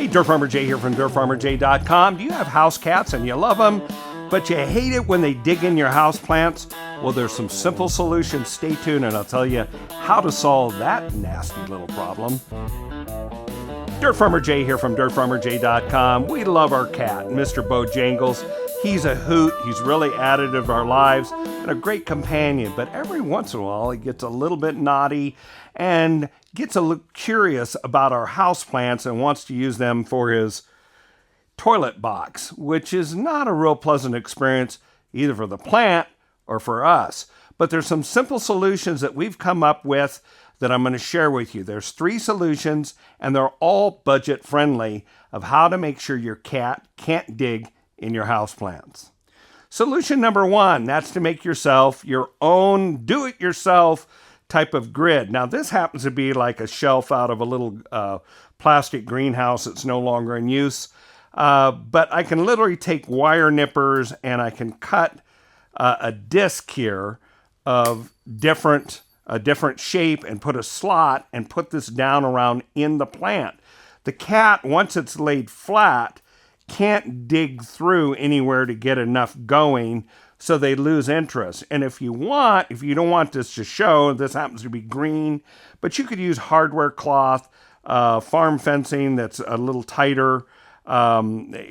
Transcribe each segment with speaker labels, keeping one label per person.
Speaker 1: Hey, Dirt Farmer Jay here from DirtFarmerJ.com. Do you have house cats and you love them, but you hate it when they dig in your house plants? Well, there's some simple solutions. Stay tuned and I'll tell you how to solve that nasty little problem. Dirt Farmer Jay here from DirtFarmerJ.com. We love our cat, Mr. Bojangles. He's a hoot. He's really additive to our lives and a great companion. But every once in a while, he gets a little bit naughty and gets a little curious about our houseplants and wants to use them for his toilet box, which is not a real pleasant experience either for the plant or for us. But there's some simple solutions that we've come up with that I'm going to share with you. There's 3 solutions, and they're all budget friendly of how to make sure your cat can't dig in your houseplants. Solution number 1, that's to make yourself your own do-it-yourself type of grid. Now this happens to be like a shelf out of a little plastic greenhouse that's no longer in use. But I can literally take wire nippers and I can cut a disc here of a different shape and put a slot and put this down around in the plant. The cat, once it's laid flat, can't dig through anywhere to get enough going, so they lose interest. And if you don't want this to show, this happens to be green, but you could use hardware cloth, farm fencing that's a little tighter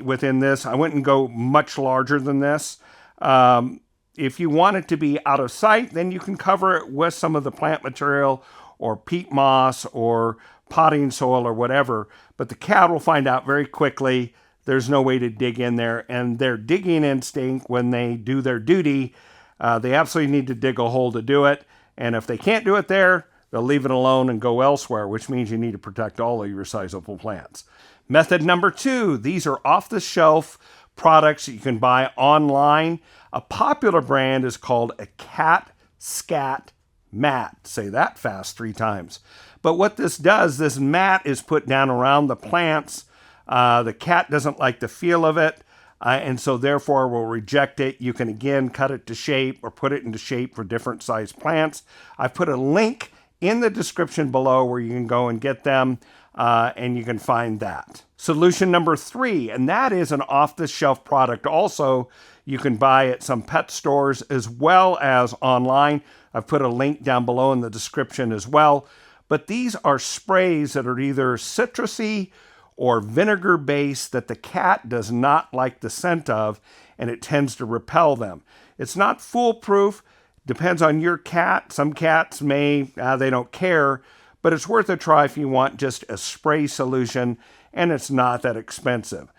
Speaker 1: within this. I wouldn't go much larger than this. If you want it to be out of sight, then you can cover it with some of the plant material or peat moss or potting soil or whatever. But the cat will find out very quickly there's no way to dig in there. And their digging instinct, when they do their duty, they absolutely need to dig a hole to do it. And if they can't do it there, they'll leave it alone and go elsewhere, which means you need to protect all of your sizable plants. Method number 2, these are off-the-shelf products that you can buy online. A popular brand is called a Cat Scat Mat. Say that fast 3 times. But what this does, this mat is put down around the plants. The cat doesn't like the feel of it, and so therefore will reject it. You can again cut it to shape or put it into shape for different size plants. I've put a link in the description below where you can go and get them, and you can find that. Solution number 3, and that is an off-the-shelf product also you can buy at some pet stores as well as online. I've put a link down below in the description as well. But these are sprays that are either citrusy or vinegar based that the cat does not like the scent of, and it tends to repel them. It's not foolproof. Depends on your cat. Some cats they don't care, but it's worth a try if you want just a spray solution, and it's not that expensive.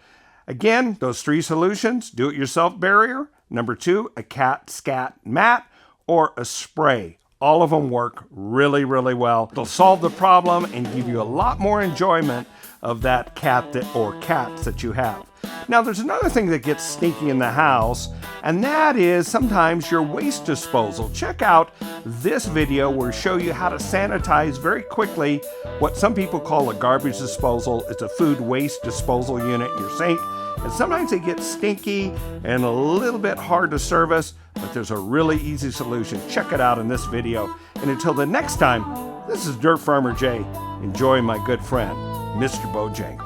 Speaker 1: Again, those 3 solutions: do-it-yourself barrier, number 2, a Cat Scat Mat, or a spray. All of them work really, really well. They'll solve the problem and give you a lot more enjoyment of that cat or cats that you have. Now, there's another thing that gets stinky in the house, and that is sometimes your waste disposal. Check out this video where we show you how to sanitize very quickly what some people call a garbage disposal. It's a food waste disposal unit in your sink, and sometimes they get stinky and a little bit hard to service, but there's a really easy solution. Check it out in this video. And until the next time, this is Dirt Farmer Jay, enjoying my good friend, Mr. Bojangles.